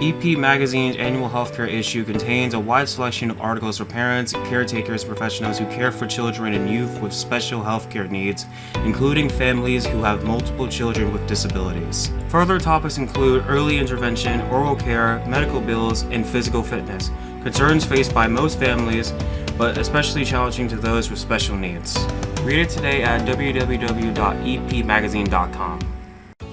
EP Magazine's annual healthcare issue contains a wide selection of articles for parents, caretakers, professionals who care for children and youth with special healthcare needs, including families who have multiple children with disabilities. Further topics include early intervention, oral care, medical bills, and physical fitness, concerns faced by most families, but especially challenging to those with special needs. Read it today at www.epmagazine.com.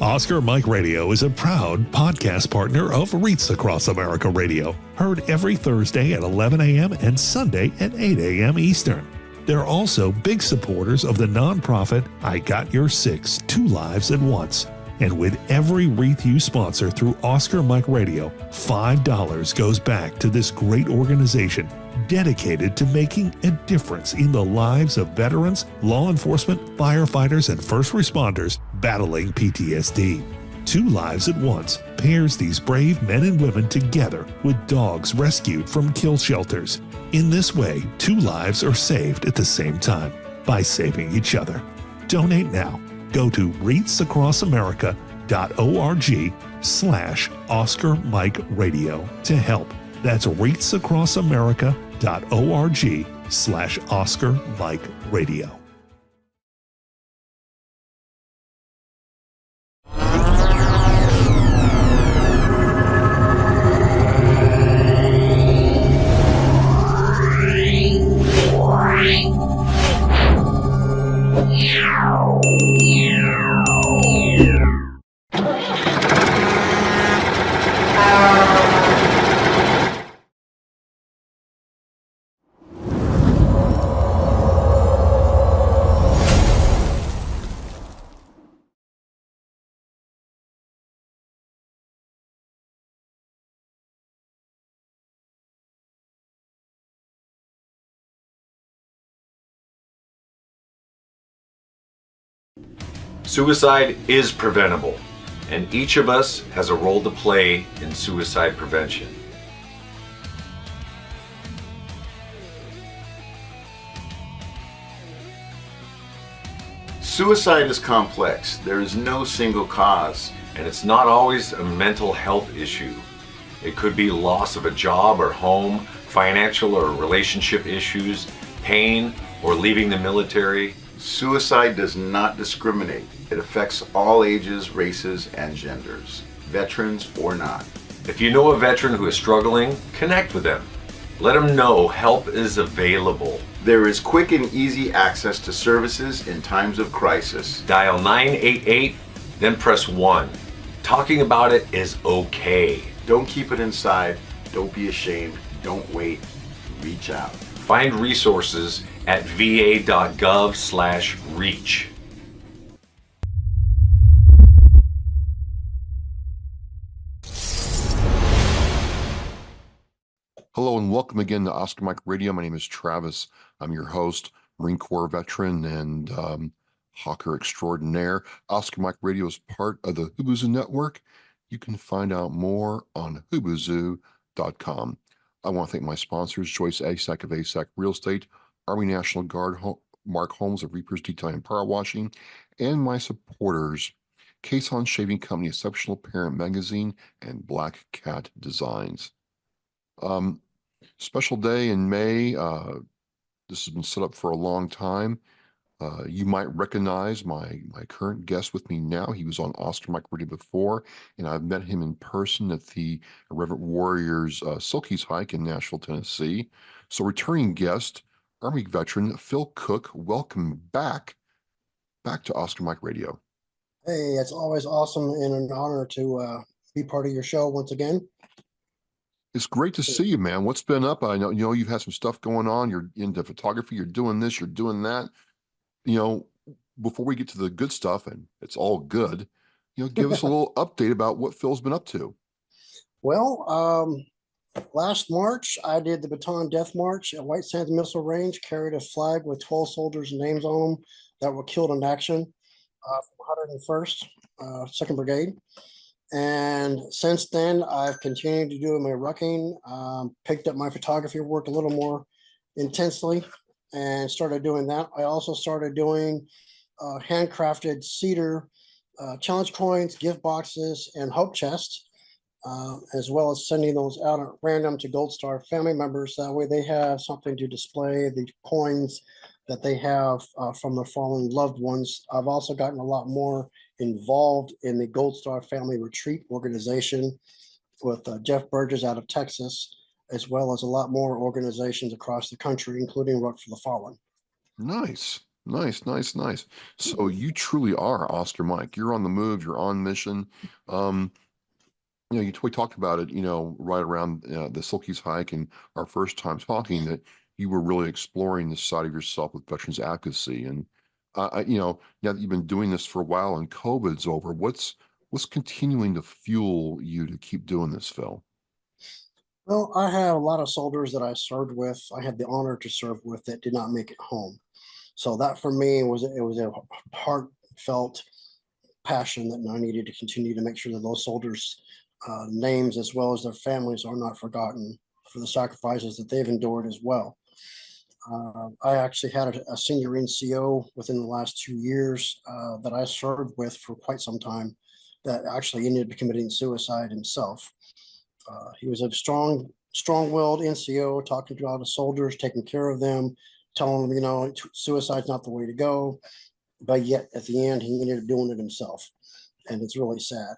Oscar Mike Radio is a proud podcast partner of Reach Across America Radio, heard every Thursday at 11 a.m. and Sunday at 8 a.m. Eastern. They're also big supporters of the nonprofit I Got Your Six, Two Lives at Once. And with every wreath you sponsor through Oscar Mike Radio, $5 goes back to this great organization dedicated to making a difference in the lives of veterans, law enforcement, firefighters, and first responders battling PTSD. Two Lives at Once pairs these brave men and women together with dogs rescued from kill shelters. In this way, two lives are saved at the same time by saving each other. Donate now. Go to reachacrossamerica.org/Oscar Mike Radio to help. That's reachacrossamerica.org/Oscar Mike Radio. Suicide is preventable, and each of us has a role to play in suicide prevention. Suicide is complex. There is no single cause. And it's not always a mental health issue. It could be loss of a job or home, financial or relationship issues, pain, or leaving the military. Suicide does not discriminate. It affects all ages, races, and genders, veterans or not. If you know a veteran who is struggling, connect with them. Let them know help is available. There is quick and easy access to services in times of crisis. Dial 988, then press 1. Talking about it is okay. Don't keep it inside. Don't be ashamed. Don't wait. Reach out. Find resources at va.gov/reach. Hello and welcome again to Oscar Mike Radio. My name is Travis. I'm your host, Marine Corps veteran and hawker extraordinaire. Oscar Mike Radio is part of the Hubuzoo Network. You can find out more on hubuzoo.com. I want to thank my sponsors, Joyce Asack of Asack Real Estate, Army National Guard Mark Holmes of Reapers Detailing and Power Washing, and my supporters, Cason Shaving Company, Exceptional Parent Magazine, and Black Cat Designs. Special day in May. This has been set up for a long time. You might recognize my current guest with me now. He was on Oscar Mike Radio before, and I've met him in person at the Irreverent Warriors Silkies hike in Nashville, Tennessee. So returning guest, Army veteran Phil Cook, welcome back to Oscar Mike Radio. Hey, it's always awesome and an honor to be part of your show once again. It's great to see you, man. What's been up? I know you've had some stuff going on. You're into photography. You're doing this. You're doing that. Before we get to the good stuff, and it's all good, give us a little update about what Phil's been up to. Well, last March, I did the Baton Death March at White Sands Missile Range, carried a flag with 12 soldiers' names on them that were killed in action from 101st, Second Brigade. And since then, I've continued to do my rucking, picked up my photography work a little more intensely and started doing that. I also started doing handcrafted cedar challenge coins, gift boxes, and hope chests. as well as sending those out at random to Gold Star family members. That way they have something to display the coins that they have from their fallen loved ones. I've also gotten a lot more involved in the Gold Star Family Retreat organization with Jeff Burgess out of Texas, as well as a lot more organizations across the country, including Rock for the Fallen. Nice, nice, nice, nice. So you truly are Oscar Mike. You're on the move. You're on mission. We talked about it, right around the Silkies hike and our first time talking that you were really exploring this side of yourself with veterans advocacy. And, now that you've been doing this for a while and COVID's over, what's continuing to fuel you to keep doing this, Phil? Well, I have a lot of soldiers that I served with. I had the honor to serve with that did not make it home. So that for me was a heartfelt passion that I needed to continue to make sure that those soldiers' names as well as their families are not forgotten for the sacrifices that they've endured as well. I actually had a senior NCO within the last 2 years that I served with for quite some time that actually ended up committing suicide himself. He was a strong-willed NCO, talking to all the soldiers, taking care of them, telling them, suicide's not the way to go. But yet, at the end, he ended up doing it himself, and it's really sad.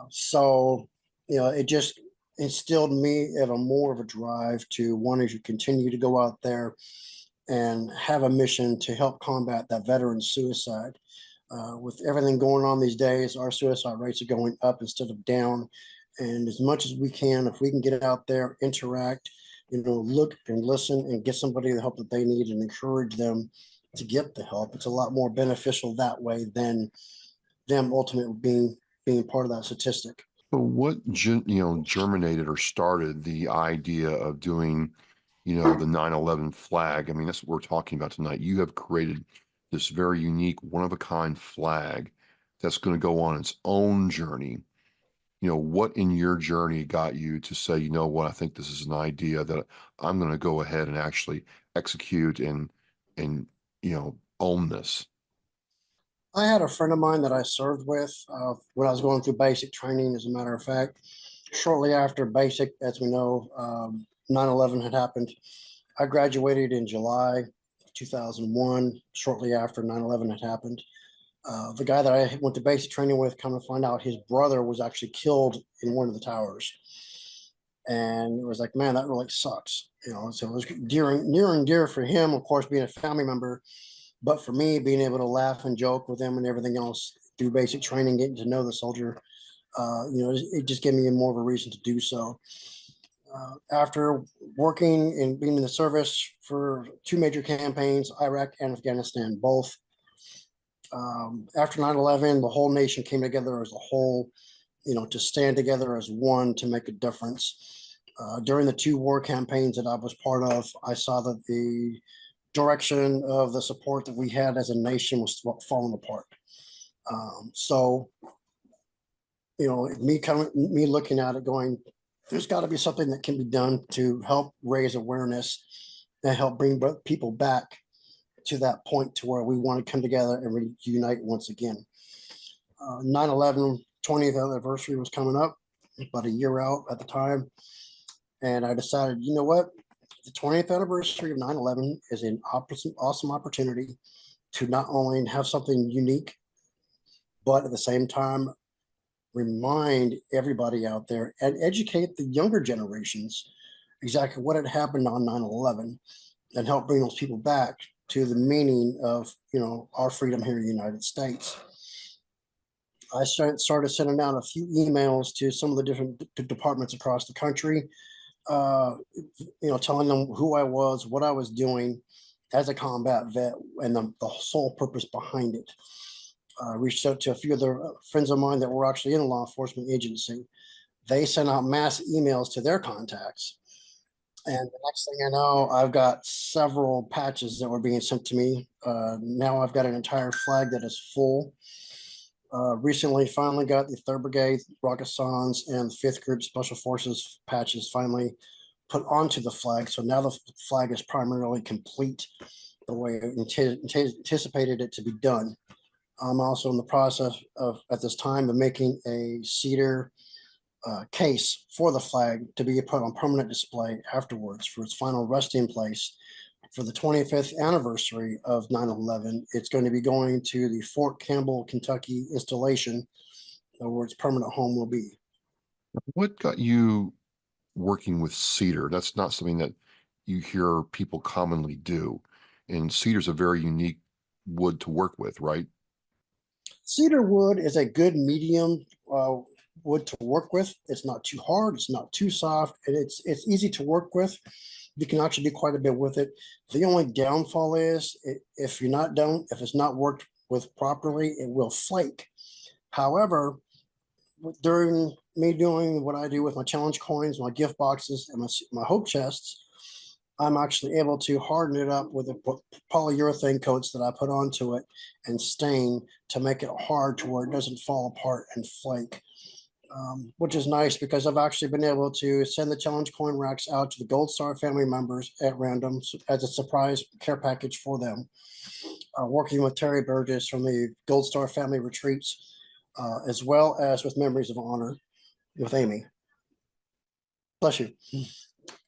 So, it just instilled me even more of a drive to wanting to continue to go out there and have a mission to help combat that veteran suicide. With everything going on these days, our suicide rates are going up instead of down. And as much as we can, if we can get out there, interact, look and listen and get somebody the help that they need and encourage them to get the help, it's a lot more beneficial that way than them ultimately being part of that statistic. So what, germinated or started the idea of doing, the 9/11 flag? I mean, that's what we're talking about tonight. You have created this very unique, one-of-a-kind flag that's going to go on its own journey. What in your journey got you to say, you know what, I think this is an idea that I'm going to go ahead and actually execute and own this? I had a friend of mine that I served with when I was going through basic training, as a matter of fact. Shortly after basic, as we know, 9/11 had happened. I graduated in July 2001, shortly after 9/11 had happened. The guy that I went to basic training with, come to find out his brother was actually killed in one of the towers. And it was like, man, that really sucks. So it was near and dear for him, of course, being a family member. But for me, being able to laugh and joke with him and everything else through basic training, getting to know the soldier, it just gave me more of a reason to do so. After working and being in the service for 2 major campaigns, Iraq and Afghanistan, both, after 9/11, the whole nation came together as a whole, to stand together as one to make a difference. During the 2 war campaigns that I was part of, I saw that the direction of the support that we had as a nation was falling apart. So, me looking at it going, there's got to be something that can be done to help raise awareness and help bring people back to that point to where we want to come together and reunite once again. 9/11 20th anniversary was coming up, about a year out at the time. And I decided, you know what? The 20th anniversary of 9/11 is an awesome opportunity to not only have something unique, but at the same time, remind everybody out there and educate the younger generations exactly what had happened on 9/11 and help bring those people back to the meaning of, our freedom here in the United States. I started sending out a few emails to some of the different departments across the country, telling them who I was, what I was doing as a combat vet, and the sole purpose behind it. Reached out to a few other friends of mine that were actually in a law enforcement agency. They sent out mass emails to their contacts. And the next thing I know, I've got several patches that were being sent to me. Now I've got an entire flag that is full. Recently, finally got the 3rd Brigade, Rocketsons, and 5th Group Special Forces patches finally put onto the flag. So now the flag is primarily complete the way I anticipated it to be done. I'm also in the process of, at this time, of making a cedar case for the flag to be put on permanent display afterwards for its final resting place. For the 25th anniversary of 9/11, it's going to be going to the Fort Campbell, Kentucky installation, where its permanent home will be. What got you working with cedar? That's not something that you hear people commonly do. And cedar's a very unique wood to work with, right? Cedar wood is a good medium wood to work with. It's not too hard, it's not too soft, and it's easy to work with. You can actually do quite a bit with it. The only downfall is if it's not worked with properly, it will flake. However, during me doing what I do with my challenge coins, my gift boxes, and my hope chests, I'm actually able to harden it up with the polyurethane coats that I put onto it and stain to make it hard to where it doesn't fall apart and flake. Which is nice because I've actually been able to send the challenge coin racks out to the Gold Star family members at random as a surprise care package for them. Working with Terry Burgess from the Gold Star family retreats, as well as with Memories of Honor with Amy. Bless you.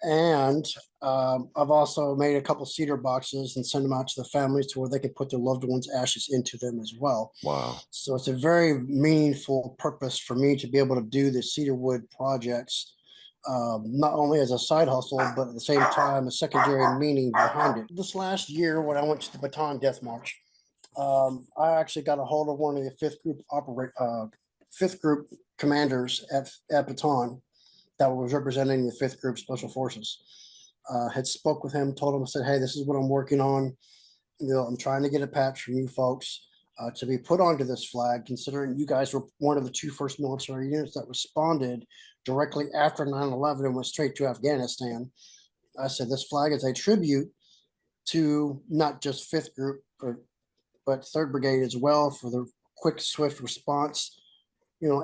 And I've also made a couple cedar boxes and send them out to the families to where they can put their loved ones' ashes into them as well. Wow. So it's a very meaningful purpose for me to be able to do the cedar wood projects, not only as a side hustle, but at the same time, a secondary meaning behind it. This last year, when I went to the Baton Death March, I actually got a hold of one of the fifth group commanders at Baton that was representing the 5th Group Special Forces. Had spoke with him, told him, I said, hey, this is what I'm working on. I'm trying to get a patch from you folks to be put onto this flag, considering you guys were one of the 2 first military units that responded directly after 9/11 and went straight to Afghanistan. I said, this flag is a tribute to not just 5th Group, but 3rd Brigade as well for the quick, swift response,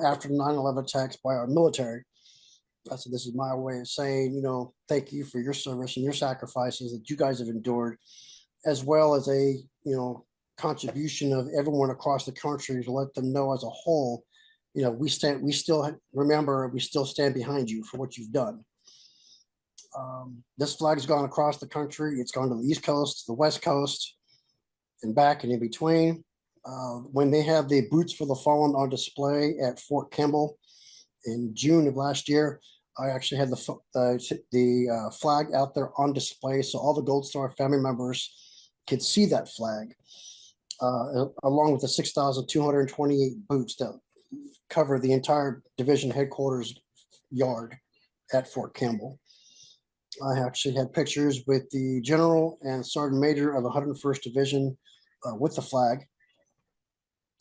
after the 9/11 attacks by our military. I said, this is my way of saying, thank you for your service and your sacrifices that you guys have endured, as well as a, contribution of everyone across the country to let them know as a whole, we still stand behind you for what you've done. This flag has gone across the country. It's gone to the East Coast, the West Coast, and back and in between. When they have the Boots for the Fallen on display at Fort Campbell in June of last year, I actually had the flag out there on display so all the Gold Star family members could see that flag, along with the 6,228 boots that cover the entire division headquarters yard at Fort Campbell. I actually had pictures with the general and sergeant major of the 101st Division with the flag,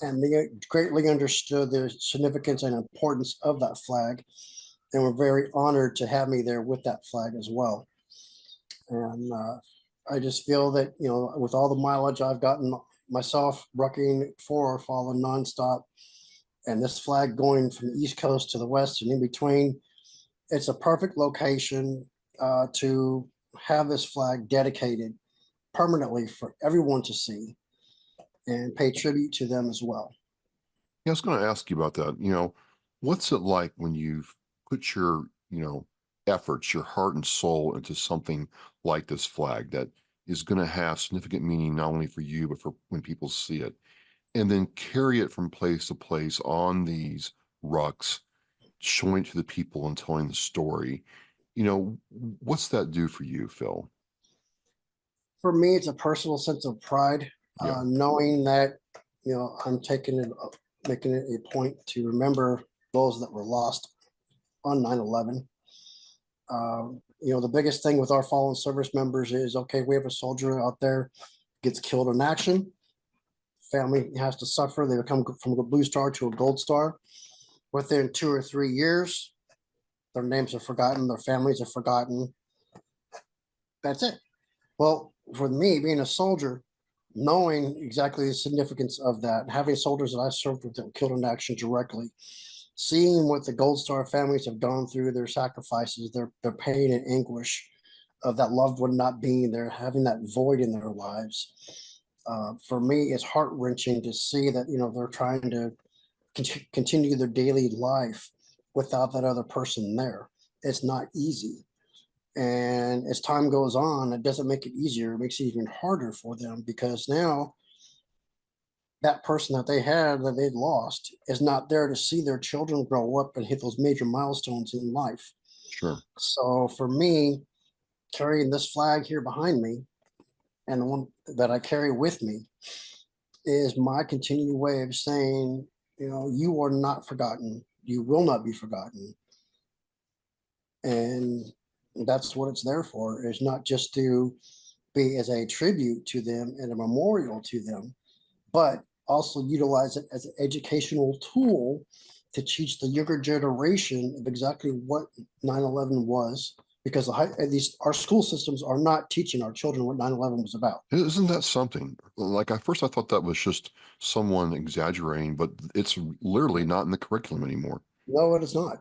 and they greatly understood the significance and importance of that flag, and were very honored to have me there with that flag as well. And I just feel that, with all the mileage I've gotten myself working for Fallen nonstop, and this flag going from the East Coast to the West and in between, it's a perfect location to have this flag dedicated permanently for everyone to see and pay tribute to them as well. Yeah, I was going to ask you about that. What's it like when you've put your, efforts, your heart and soul into something like this flag that is going to have significant meaning not only for you, but for when people see it, and then carry it from place to place on these rucks, showing it to the people and telling the story. What's that do for you, Phil? For me, it's a personal sense of pride, Yeah. knowing that, I'm making it a point to remember those that were lost on 9/11. The biggest thing with our fallen service members is, okay, we have a soldier out there gets killed in action. Family has to suffer. They become from a blue star to a gold star. Within 2 or 3 years, their names are forgotten. Their families are forgotten. That's it. Well, for me, being a soldier, knowing exactly the significance of that, having soldiers that I served with that were killed in action directly, seeing what the Gold Star families have gone through, their sacrifices, their pain and anguish of that loved one not being there, having that void in their lives. For me, it's heart-wrenching to see that, they're trying to continue their daily life without that other person there. It's not easy. And as time goes on, it doesn't make it easier. It makes it even harder for them because now that person that they had that they'd lost is not there to see their children grow up and hit those major milestones in life. Sure. So for me, carrying this flag here behind me and the one that I carry with me is my continued way of saying, you are not forgotten. You will not be forgotten. And that's what it's there for, is not just to be as a tribute to them and a memorial to them, but also utilize it as an educational tool to teach the younger generation of exactly what 9/11 was, because our school systems are not teaching our children what 9/11 was about. Isn't that something? Like at first I thought that was just someone exaggerating, but it's literally not in the curriculum anymore. No, it is not.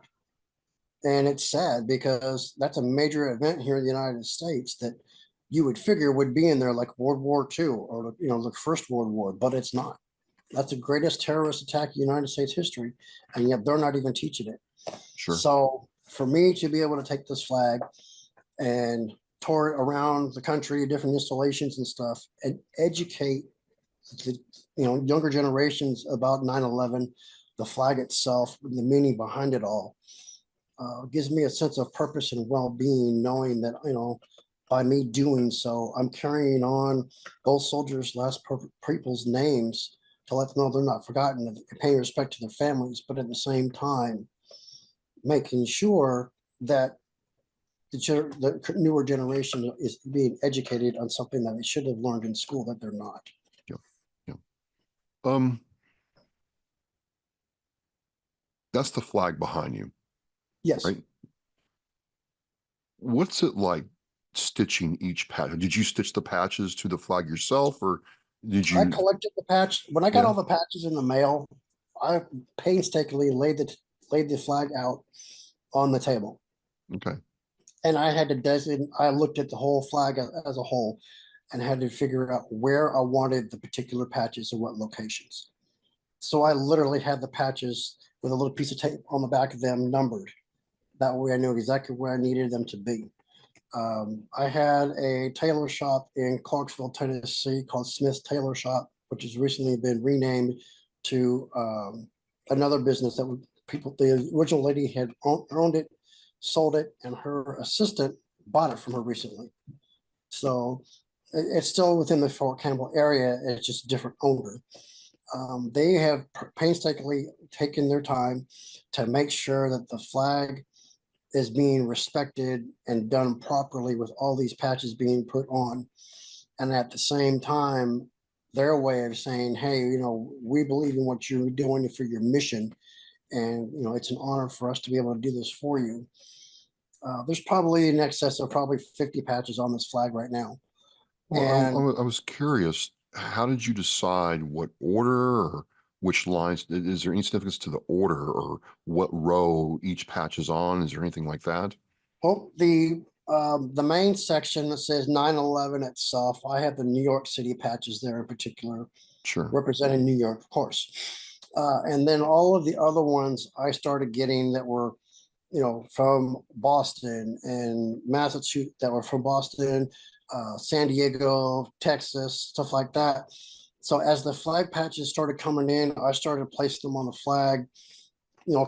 And it's sad because that's a major event here in the United States that you would figure would be in there, like World War II or the First World War, but it's not. That's the greatest terrorist attack in United States history, and yet they're not even teaching it. Sure. So for me to be able to take this flag and tour it around the country, different installations and stuff, and educate the younger generations about 9/11, the flag itself, the meaning behind it all, gives me a sense of purpose and well-being, knowing that by me doing so, I'm carrying on those soldiers' last people's names to let them know they're not forgotten, and paying respect to their families, but at the same time, making sure that the newer generation is being educated on something that they should have learned in school that they're not. Yeah. Yeah. That's the flag behind you, Yes. right? What's it like stitching each patch? Did you stitch the patches to the flag yourself, or did you? I collected the patch. When I got Yeah. all the patches in the mail, I painstakingly laid the flag out on the table. Okay. And I had to designate, I looked at the whole flag as a whole and had to figure out where I wanted the particular patches and what locations. So I literally had the patches with a little piece of tape on the back of them numbered. That way I knew exactly where I needed them to be. I had a tailor shop in Clarksville, Tennessee called Smith's Tailor Shop, which has recently been renamed to another business that the original lady had owned it, sold it, and her assistant bought it from her recently. So it's still within the Fort Campbell area. It's just a different owner. They have painstakingly taken their time to make sure that the flag is being respected and done properly, with all these patches being put on. And at the same time, their way of saying, hey, we believe in what you're doing for your mission. And, it's an honor for us to be able to do this for you. There's probably in excess of 50 patches on this flag right now. Well, And I was curious, how did you decide what order or which lines? Is there any significance to the order or what row each patch is on? Is there anything like that? the main section that says 9/11 itself, I have the New York City patches there in particular, Sure. representing New York, of course. And then all of the other ones I started getting that were, from Boston and Massachusetts, that were from Boston, San Diego, Texas, stuff like that. So as the flag patches started coming in, I started placing them on the flag,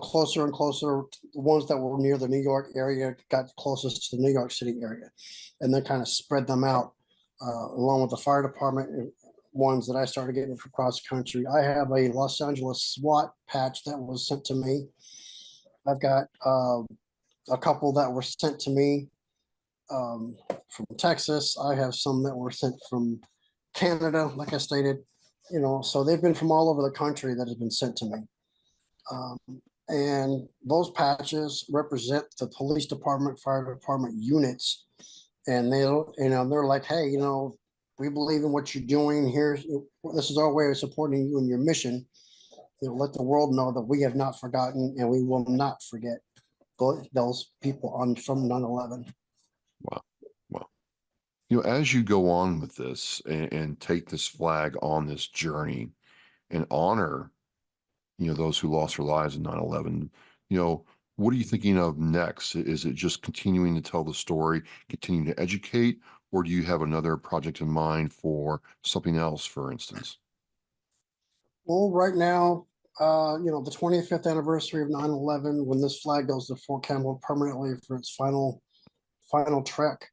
closer and closer. The ones that were near the New York area got closest to the New York City area, and then kind of spread them out along with the fire department ones that I started getting from across the country. I have a Los Angeles SWAT patch that was sent to me. I've got a couple that were sent to me from Texas. I have some that were sent from Canada, like I stated, so they've been from all over the country that have been sent to me. And those patches represent the police department, fire department units. And they're like, hey, we believe in what you're doing here. This is our way of supporting you in your mission. Let the world know that we have not forgotten and we will not forget those people from 9/11. Wow. Wow. As you go on with this and take this flag on this journey and honor, those who lost their lives in 9/11, What are you thinking of next? Is it just continuing to tell the story, continuing to educate, or do you have another project in mind for something else, for instance? Well, right now, the 25th anniversary of 9/11, when this flag goes to Fort Campbell permanently for its final trek,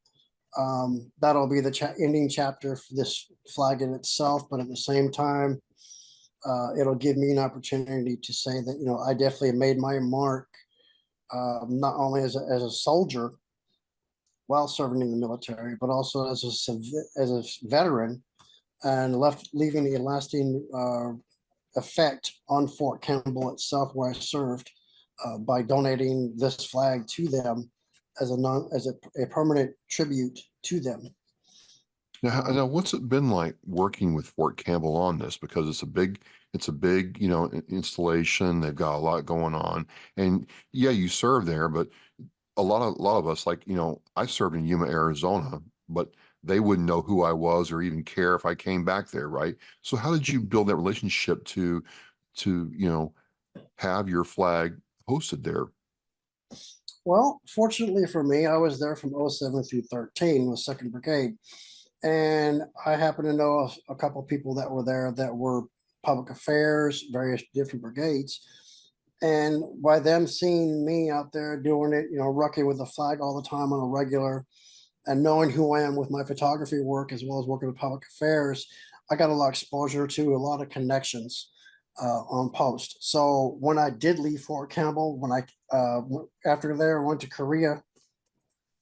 that'll be the ending chapter for this flag in itself. But at the same time, it'll give me an opportunity to say that, I definitely made my mark, not only as a soldier while serving in the military, but also as a veteran, and leaving a lasting effect on Fort Campbell itself, where I served, by donating this flag to them as a permanent tribute to them. Now, what's it been like working with Fort Campbell on this? Because it's a big, installation. They've got a lot going on, and yeah, you serve there, but a lot of us, like, I served in Yuma, Arizona, but they wouldn't know who I was or even care if I came back there, right? So how did you build that relationship to have your flag hosted there? Well, fortunately for me, I was there from '07 through 13 with Second Brigade. And I happen to know a couple of people that were there that were public affairs, various different brigades. And by them seeing me out there doing it, rucking with the flag all the time on a regular, and knowing who I am with my photography work as well as working with public affairs, I got a lot of exposure to a lot of connections on post. So when I did leave Fort Campbell, when I after there, I went to Korea,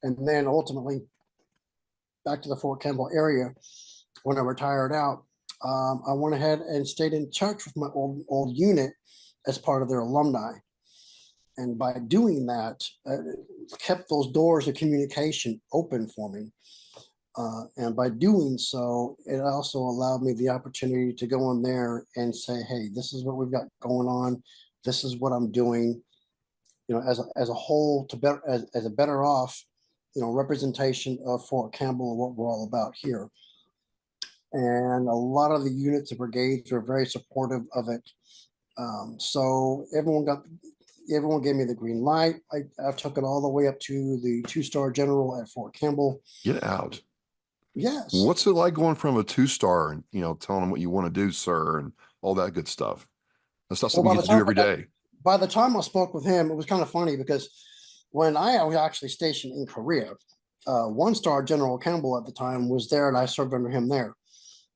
and then ultimately back to the Fort Campbell area when I retired out. I went ahead and stayed in touch with my old unit as part of their alumni. And by doing that, kept those doors of communication open for me. And by doing so, it also allowed me the opportunity to go in there and say, hey, this is what we've got going on. This is what I'm doing, as a whole, to better, as a better off, representation of Fort Campbell and what we're all about here. And a lot of the units and brigades were very supportive of it. So everyone gave me the green light. I took it all the way up to the 2-star general at Fort Campbell. Get out. Yes. What's it like going from a 2-star and, telling them what you want to do, sir, and all that good stuff? That's not something you get to do every day. By the time I spoke with him, it was kind of funny because when I was actually stationed in Korea, 1-star General Campbell at the time was there, and I served under him there.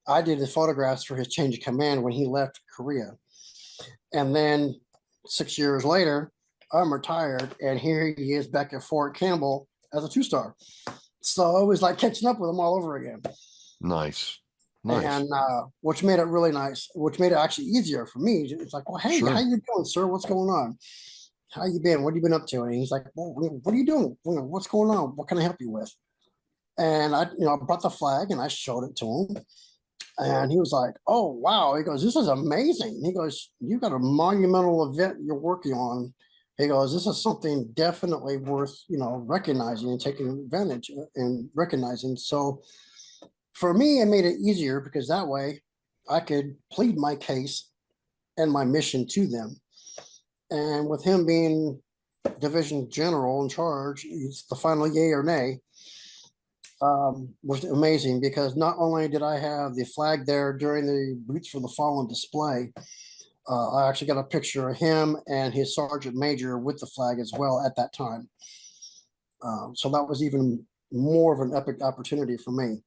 I did the photographs for his change of command when he left Korea. And then 6 years later, I'm retired, and here he is back at Fort Campbell as a 2-star. So it was like catching up with him all over again. Nice. And which made it really nice, which made it actually easier for me. It's like, well, hey, Sure. How you doing, sir? What's going on? How you been? What have you been up to? And he's like, well, what are you doing? What's going on? What can I help you with? And I brought the flag and I showed it to him. And he was like, oh, wow. He goes, this is amazing. He goes, you got a monumental event you're working on. He goes, this is something definitely worth, recognizing and taking advantage and recognizing. So for me, it made it easier because that way I could plead my case and my mission to them. And with him being division general in charge, it's the final yay or nay. Was amazing because not only did I have the flag there during the Boots for the Fallen display, I actually got a picture of him and his sergeant major with the flag as well at that time. So that was even more of an epic opportunity for me.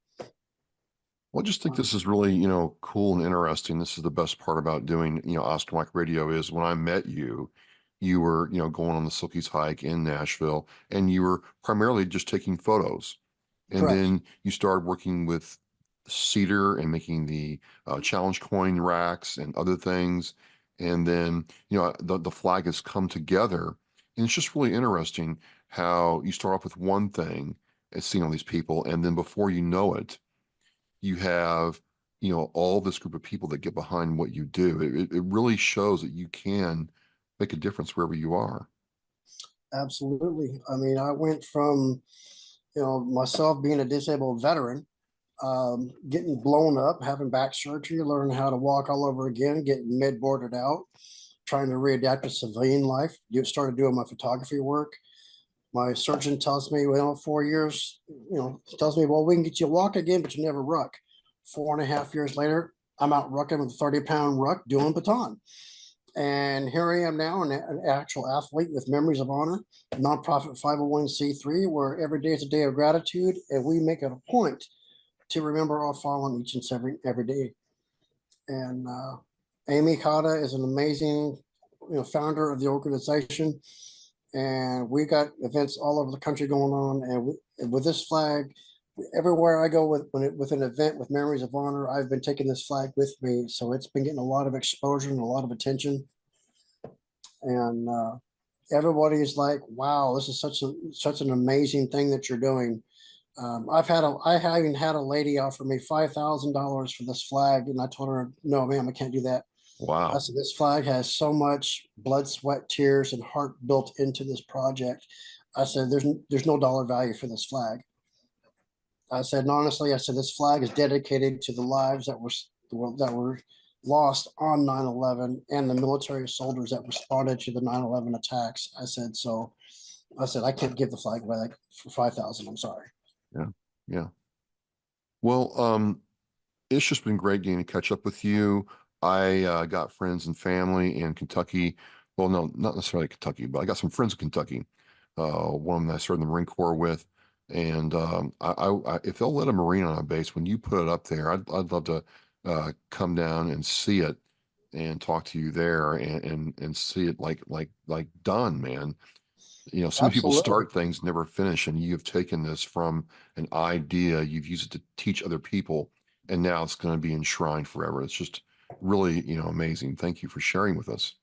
Well, I just think this is really, cool and interesting. This is the best part about doing, Oscar Mike Radio is when I met you, you were, going on the Silkies hike in Nashville, and you were primarily just taking photos. And Correct. then you started working with cedar and making the challenge coin racks and other things. And then, the flag has come together. And it's just really interesting how you start off with one thing and seeing all these people. And then before you know it, you have, all this group of people that get behind what you do. It really shows that you can make a difference wherever you are. Absolutely. I mean, I went from, myself being a disabled veteran, getting blown up, having back surgery, learning how to walk all over again, getting med boarded out, trying to readapt to civilian life. You started doing my photography work. My surgeon tells me, well, 4 years, tells me, well, we can get you walk again, but you never ruck. 4.5 years later, I'm out rucking with a 30-pound ruck doing baton. And here I am now, an actual athlete with Memories of Honor, a nonprofit 501c3, where every day is a day of gratitude, and we make it a point to remember our fallen each and every day. And Amy Kata is an amazing, founder of the organization, and we got events all over the country going on. And with this flag, everywhere I go with an event with Memories of Honor, I've been taking this flag with me, so it's been getting a lot of exposure and a lot of attention. And everybody is like, "Wow, this is such an amazing thing that you're doing." I even had a lady offer me $5,000 for this flag, and I told her, "No, ma'am, I can't do that." I Wow. said, "This flag has so much blood, sweat, tears, and heart built into this project." I said, "There's no dollar value for this flag." I said, and honestly, I said, this flag is dedicated to the lives that were lost on 9/11 and the military soldiers that responded to the 9/11 attacks. I said, I can't give the flag away for 5,000. I'm sorry. Yeah. Yeah. Well, it's just been great getting to catch up with you. I got friends and family in Kentucky. Well, no, not necessarily Kentucky, but I got some friends in Kentucky. One of them I served in the Marine Corps with. And if they'll let a Marine on a base, when you put it up there, I'd love to come down and see it and talk to you there and see it like done, man. So many people Absolutely. start things, never finish, and you've taken this from an idea, you've used it to teach other people, and now it's going to be enshrined forever. It's just really, amazing. Thank you for sharing with us.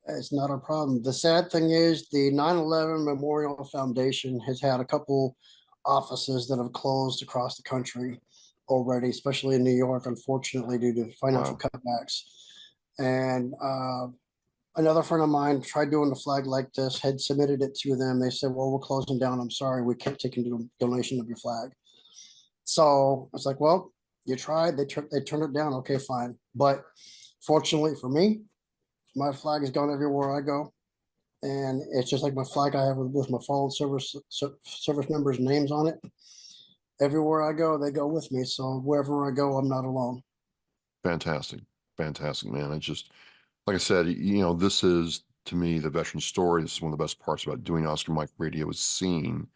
It's not a problem. The sad thing is the 9/11 Memorial Foundation has had a couple offices that have closed across the country already, especially in New York, unfortunately, due to financial Wow. cutbacks. And another friend of mine tried doing a flag like this, had submitted it to them. They said, well, we're closing down. I'm sorry, we can't take a donation of your flag. So I was like, well, you tried. They turned it down. Okay, fine. But fortunately for me, my flag is gone everywhere I go. And it's just like my flag I have with my fallen service members' names on it. Everywhere I go, they go with me. So wherever I go, I'm not alone. Fantastic. Fantastic, man. It's just, like I said, this is to me the veteran story. This is one of the best parts about doing Oscar Mike Radio is seeing,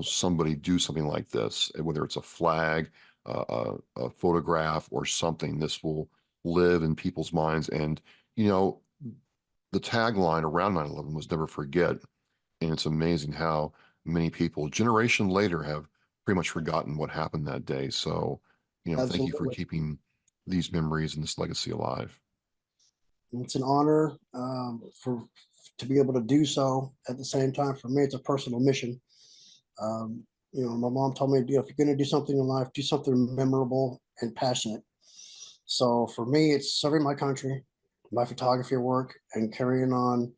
somebody do something like this, whether it's a flag, a photograph, or something. This will live in people's minds. And, the tagline around 9/11 was never forget. And it's amazing how many people, a generation later, have pretty much forgotten what happened that day. So, thank you for Absolutely. keeping these memories and this legacy alive. It's an honor to be able to do so. At the same time, for me, it's a personal mission. My mom told me, if you're going to do something in life, do something memorable and passionate. So for me, it's serving my country, my photography work, and carrying on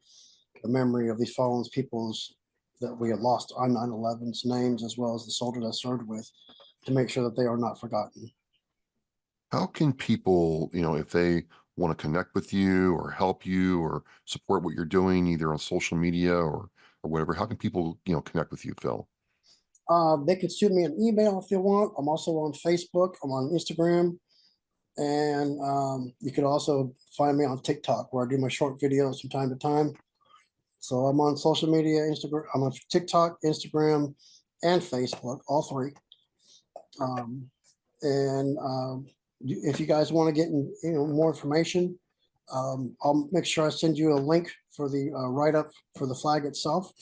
the memory of these fallen peoples that we had lost on 9/11's names, as well as the soldiers I served with, to make sure that they are not forgotten. How can people, if they want to connect with you or help you or support what you're doing, either on social media or whatever, how can people, connect with you, Phil? They can shoot me an email if you want. I'm also on Facebook. I'm on Instagram. And you could also find me on TikTok, where I do my short videos from time to time. So I'm on social media, Instagram. I'm on TikTok, Instagram, and Facebook, all three. And if you guys want to get more information, I'll make sure I send you a link for the write-up for the flag itself.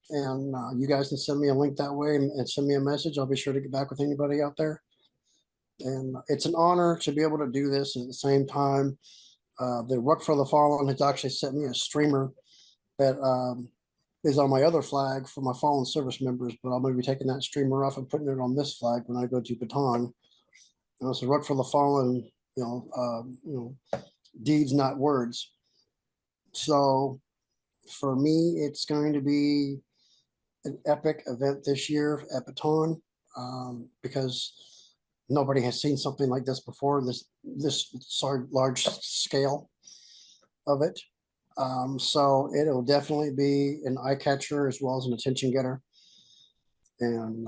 And you guys can send me a link that way and send me a message. I'll be sure to get back with anybody out there. And it's an honor to be able to do this at the same time. The Ruck for the Fallen has actually sent me a streamer that is on my other flag for my fallen service members, but I'm going to be taking that streamer off and putting it on this flag when I go to Baton. So Ruck for the Fallen, deeds, not words. So for me, it's going to be an epic event this year at Baton because nobody has seen something like this before, this large scale. of it. So it'll definitely be an eye catcher as well as an attention getter. And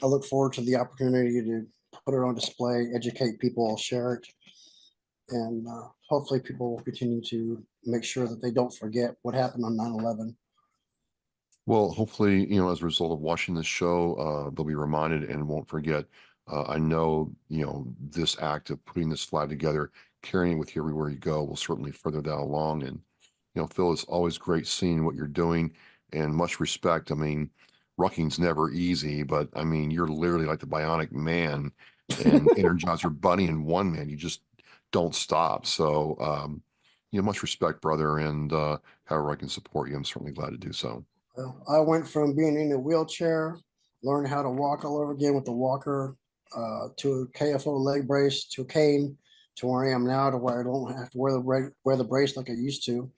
I look forward to the opportunity to put it on display, educate people, share it. And hopefully people will continue to make sure that they don't forget what happened on 9/11. Well, hopefully, as a result of watching this show, they'll be reminded and won't forget. I know, this act of putting this flag together, carrying it with you everywhere you go will certainly further that along. And, Phil, it's always great seeing what you're doing and much respect. I mean, rucking's never easy, but I mean, you're literally like the bionic man and Energizer Bunny in one man. You just don't stop. So, much respect, brother. And however I can support you, I'm certainly glad to do so. Well, I went from being in a wheelchair, learning how to walk all over again with the walker, to a KFO leg brace, to a cane, to where I am now, to where I don't have to wear the brace like I used to.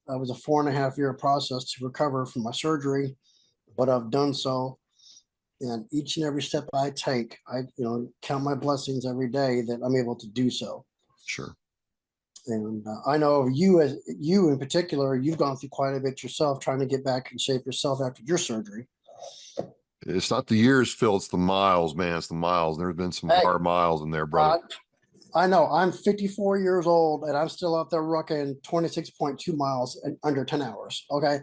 It was a 4.5-year process to recover from my surgery, but I've done so. And each and every step I take, I count my blessings every day that I'm able to do so. Sure. And I know you in particular, you've gone through quite a bit yourself, trying to get back in shape yourself after your surgery. It's not the years, Phil. It's the miles, man. It's the miles. There's been some hard miles in there, brother. I know. I'm 54 years old, and I'm still out there rucking 26.2 miles in under 10 hours. Okay.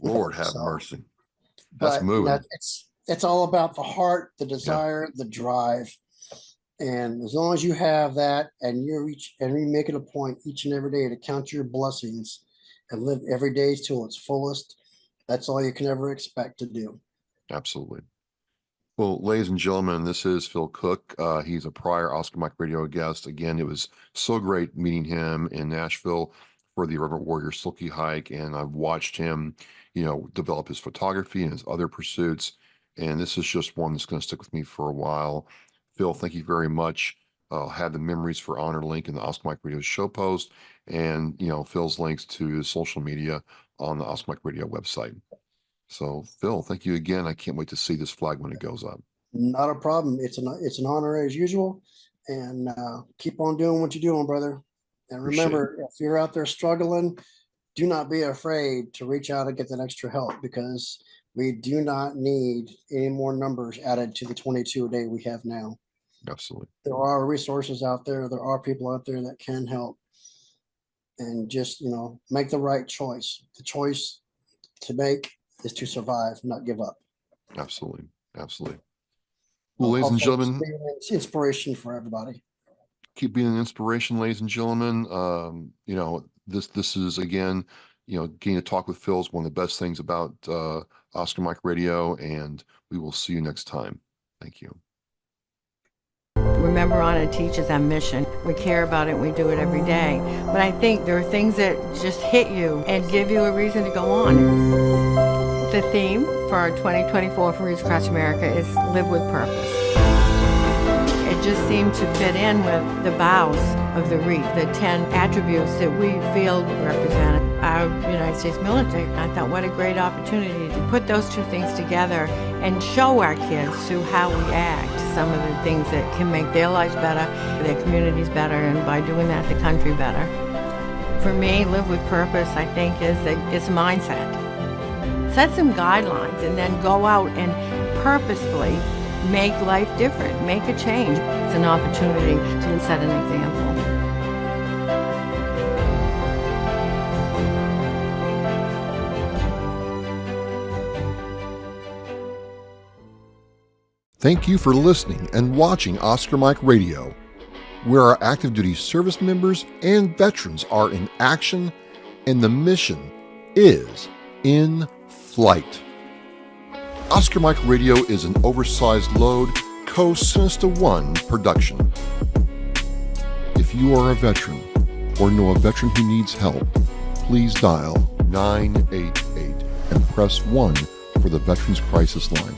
Lord have So, mercy. That's moving. It's all about the heart, the desire, the drive. And as long as you have that, and you make it a point each and every day to count your blessings and live every day to its fullest, that's all you can ever expect to do. Absolutely. Well, ladies and gentlemen, this is Phil Cook. He's a prior Oscar Mike Radio guest. Again, it was so great meeting him in Nashville for the Irreverent Warrior Silky Hike, and I've watched him, develop his photography and his other pursuits. And this is just one that's going to stick with me for a while. Phil, thank you very much. I'll have the memories for honor link in the Oscar Mike Radio show post, and Phil's links to his social media on the Oscar Mike Radio website. So, Phil, thank you again. I can't wait to see this flag when it goes up. Not a problem. It's an honor as usual, and keep on doing what you're doing, brother. And remember, if you're out there struggling, do not be afraid to reach out and get that extra help, because we do not need any more numbers added to the 22 a day we have now. Absolutely. There are resources out there. There are people out there that can help, and just, make the right choice. The choice to make is to survive, not give up. Absolutely. Absolutely. Well, ladies and gentlemen, it's inspiration for everybody. Keep being an inspiration, ladies and gentlemen. This is, again, getting to talk with Phil is one of the best things about Oscar Mike Radio, and we will see you next time. Thank you. Remember on it teaches our mission. We care about it and we do it every day. But I think there are things that just hit you and give you a reason to go on. The theme for our 2024 for Roots Across America is Live with Purpose. It just seemed to fit in with the vows of the wreath, the 10 attributes that we feel represent our United States military. I thought, what a great opportunity to put those two things together and show our kids through how we act some of the things that can make their lives better, their communities better, and by doing that, the country better. For me, Live with Purpose, I think, is a mindset. Set some guidelines and then go out and purposefully make life different, make a change. It's an opportunity to set an example. Thank you for listening and watching Oscar Mike Radio, where our active duty service members and veterans are in action and the mission is in flight. Oscar Mike Radio is an oversized load Co-Sinister One production. If you are a veteran or know a veteran who needs help, please dial 988 and press 1 for the Veterans Crisis Line.